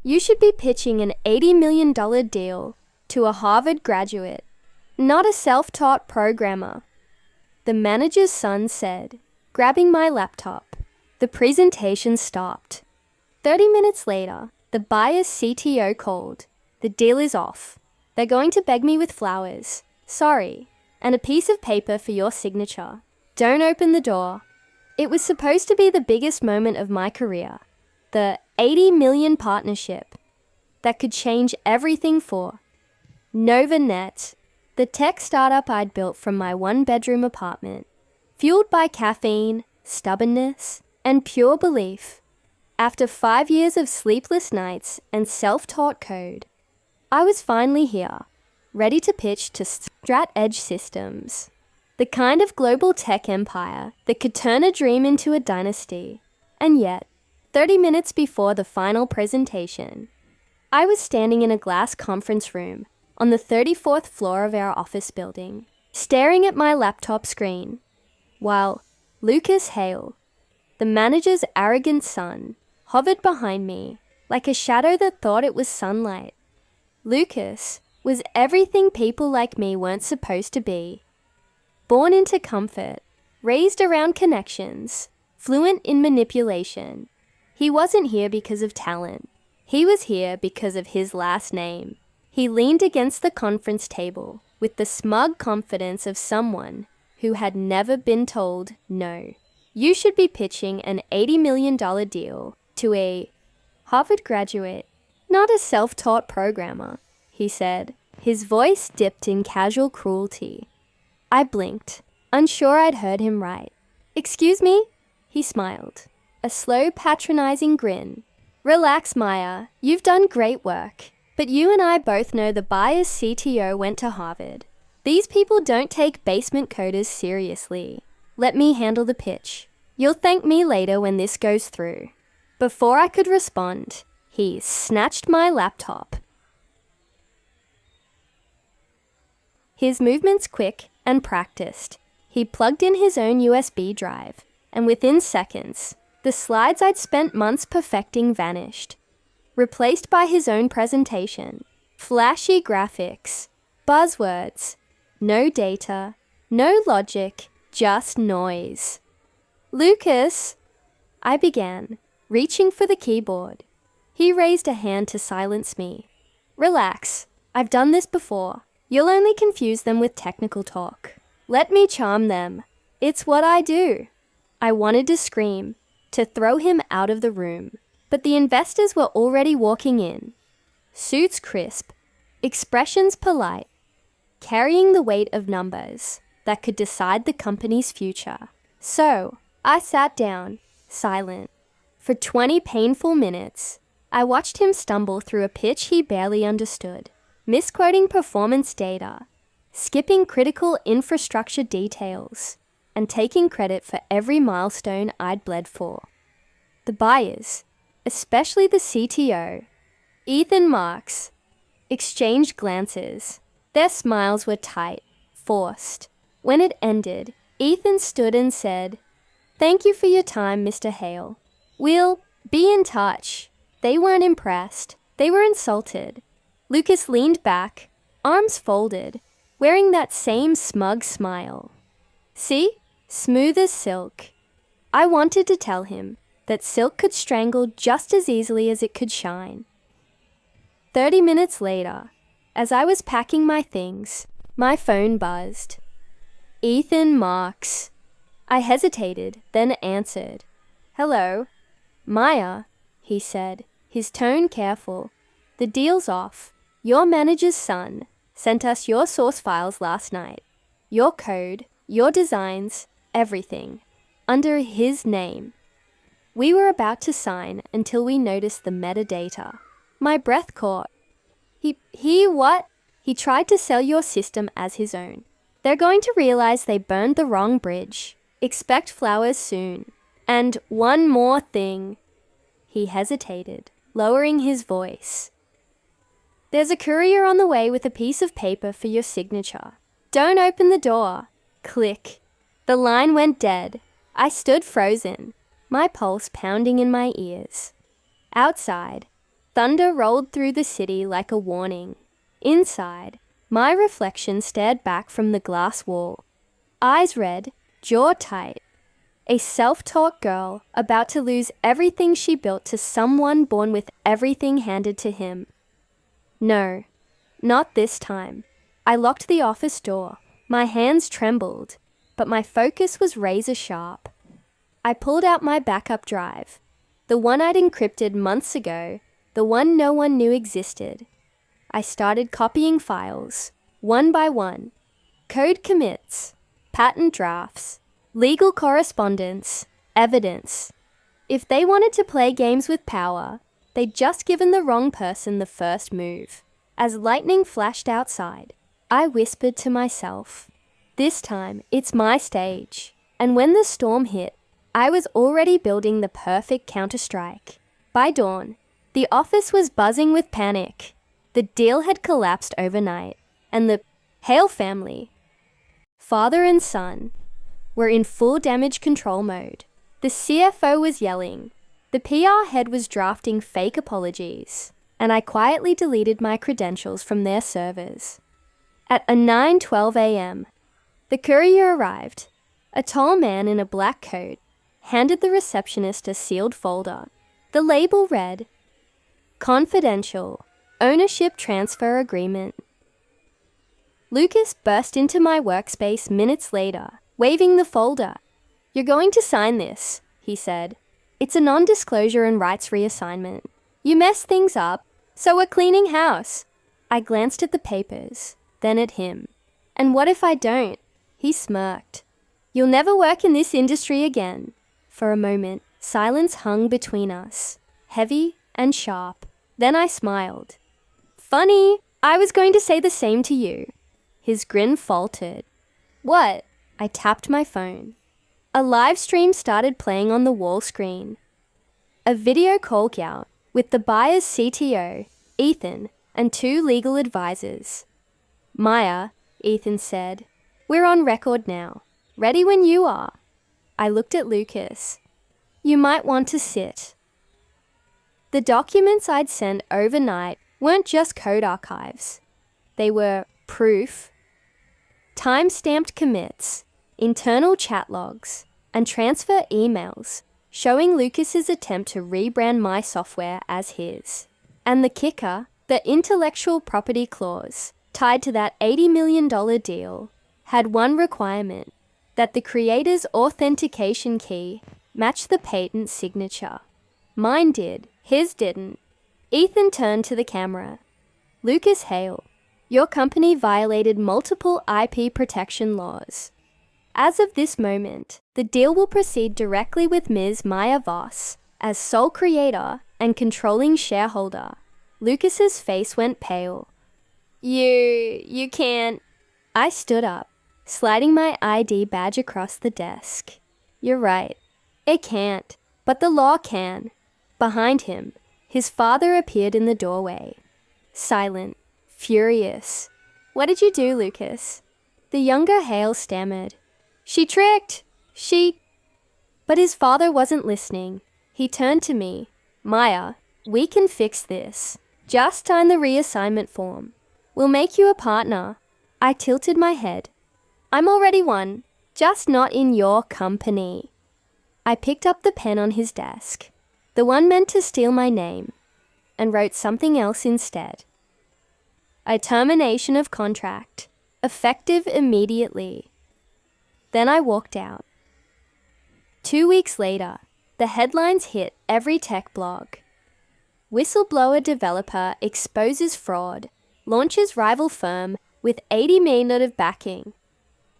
You should be pitching an $80 million deal to a Harvard graduate, not a self-taught programmer. The manager's son said, grabbing my laptop. The presentation stopped. 30 minutes later, the buyer's CTO called. The deal is off. They're going to beg me with flowers. Sorry. And a piece of paper for your signature. Don't open the door. It was supposed to be the biggest moment of my career. The 80 million partnership that could change everything for NovaNet, the tech startup I'd built from my one-bedroom apartment, fueled by caffeine, stubbornness, and pure belief. After 5 years of sleepless nights and self-taught code, I was finally here, ready to pitch to Strat-Edge Systems, the kind of global tech empire that could turn a dream into a dynasty. And yet, 30 minutes before the final presentation, I was standing in a glass conference room on the 34th floor of our office building, staring at my laptop screen, while Lucas Hale, the manager's arrogant son, hovered behind me like a shadow that thought it was sunlight. Lucas was everything people like me weren't supposed to be. Born into comfort, raised around connections, fluent in manipulation. He wasn't here because of talent. He was here because of his last name. He leaned against the conference table with the smug confidence of someone who had never been told no. You should be pitching an $80 million deal to a Harvard graduate, not a self-taught programmer, he said. His voice dipped in casual cruelty. I blinked, unsure I'd heard him right. Excuse me? He smiled, a slow, patronizing grin. Relax, Myra. You've done great work. But you and I both know the buyer's CTO went to Harvard. These people don't take basement coders seriously. Let me handle the pitch. You'll thank me later when this goes through. Before I could respond, he snatched my laptop. His movements quick and practiced. He plugged in his own USB drive, and within seconds, the slides I'd spent months perfecting vanished, replaced by his own presentation. Flashy graphics, buzzwords, no data, no logic, just noise. Lucas, I began, reaching for the keyboard. He raised a hand to silence me. Relax, I've done this before. You'll only confuse them with technical talk. Let me charm them. It's what I do. I wanted to scream, to throw him out of the room, but the investors were already walking in. Suits crisp, expressions polite, carrying the weight of numbers that could decide the company's future. So, I sat down, silent. For 20 painful minutes, I watched him stumble through a pitch he barely understood, misquoting performance data, skipping critical infrastructure details, and taking credit for every milestone I'd bled for. The buyers, especially the CTO, Ethan Marks, exchanged glances. Their smiles were tight, forced. When it ended, Ethan stood and said, "Thank you for your time, Mr. Hale. We'll be in touch." They weren't impressed. They were insulted. Lucas leaned back, arms folded, wearing that same smug smile. See? Smooth as silk. I wanted to tell him that silk could strangle just as easily as it could shine. 30 minutes later, as I was packing my things, my phone buzzed. Ethan Marks. I hesitated, then answered. "Hello." "Myra," he said, his tone careful. "The deal's off. Your manager's son sent us your source files last night. Your code, your designs, everything. Under his name. We were about to sign until we noticed the metadata. My breath caught. He what? He tried to sell your system as his own. They're going to realize they burned the wrong bridge. Expect flowers soon. And one more thing." He hesitated, lowering his voice. "There's a courier on the way with a piece of paper for your signature. Don't open the door." Click. The line went dead. I stood frozen, my pulse pounding in my ears. Outside, Thunder rolled through the city like a warning. Inside, my reflection stared back from the glass wall. Eyes red, jaw tight. A self-taught girl about to lose everything she built to someone born with everything handed to him. No, not this time. I locked the office door. My hands trembled, but my focus was razor sharp. I pulled out my backup drive, the one I'd encrypted months ago, the one no one knew existed. I started copying files, one by one. Code commits, patent drafts, legal correspondence, evidence. If they wanted to play games with power, they'd just given the wrong person the first move. As lightning flashed outside, I whispered to myself, this time it's my stage. And when the storm hit, I was already building the perfect counterstrike. By dawn, the office was buzzing with panic. The deal had collapsed overnight, and the Hale family, father and son, were in full damage control mode. The CFO was yelling. The PR head was drafting fake apologies, and I quietly deleted my credentials from their servers. At 9:12 a.m., the courier arrived. A tall man in a black coat handed the receptionist a sealed folder. The label read, Confidential, Ownership Transfer Agreement. Lucas burst into my workspace minutes later, waving the folder. You're going to sign this, he said. It's a non-disclosure and rights reassignment. You messed things up, so we're cleaning house. I glanced at the papers, then at him. And what if I don't? He smirked. You'll never work in this industry again. For a moment, silence hung between us, heavy and sharp. Then I smiled. Funny, I was going to say the same to you. His grin faltered. What? I tapped my phone. A live stream started playing on the wall screen. A video call out with the buyer's CTO, Ethan, and 2 legal advisors. Myra, Ethan said, we're on record now. Ready when you are. I looked at Lucas. You might want to sit. The documents I'd sent overnight weren't just code archives. They were proof, time-stamped commits, internal chat logs, and transfer emails showing Lucas's attempt to rebrand my software as his. And the kicker, the intellectual property clause tied to that $80 million deal had one requirement, that the creator's authentication key matched the patent signature. Mine did, his didn't. Ethan turned to the camera. Lucas Hale, your company violated multiple IP protection laws. As of this moment, the deal will proceed directly with Ms. Myra Voss as sole creator and controlling shareholder. Lucas's face went pale. You can't. I stood up, sliding my ID badge across the desk. You're right. It can't, but the law can. Behind him, his father appeared in the doorway. Silent, furious. What did you do, Lucas? The younger Hale stammered. She tricked. But his father wasn't listening. He turned to me. Myra, we can fix this. Just sign the reassignment form. We'll make you a partner. I tilted my head. I'm already one, just not in your company. I picked up the pen on his desk, the one meant to steal my name, and wrote something else instead. A termination of contract, effective immediately. Then I walked out. 2 weeks later, the headlines hit every tech blog. Whistleblower developer exposes fraud, launches rival firm with $80 million of backing.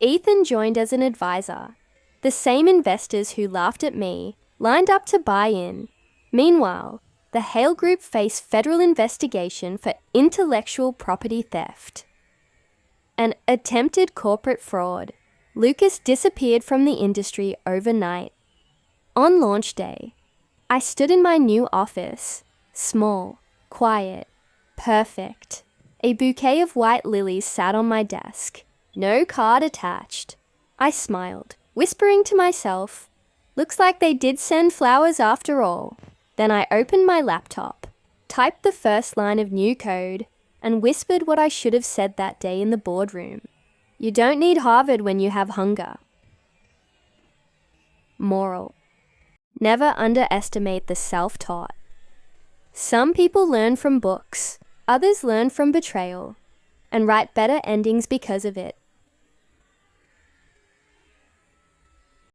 Ethan joined as an advisor. The same investors who laughed at me lined up to buy in. Meanwhile, the Hale Group faced federal investigation for intellectual property theft. An attempted corporate fraud. Lucas disappeared from the industry overnight. On launch day, I stood in my new office, small, quiet, perfect. A bouquet of white lilies sat on my desk, no card attached. I smiled, whispering to myself, looks like they did send flowers after all. Then I opened my laptop, typed the first line of new code, and whispered what I should have said that day in the boardroom. You don't need Harvard when you have hunger. Moral: never underestimate the self-taught. Some people learn from books, others learn from betrayal, and write better endings because of it.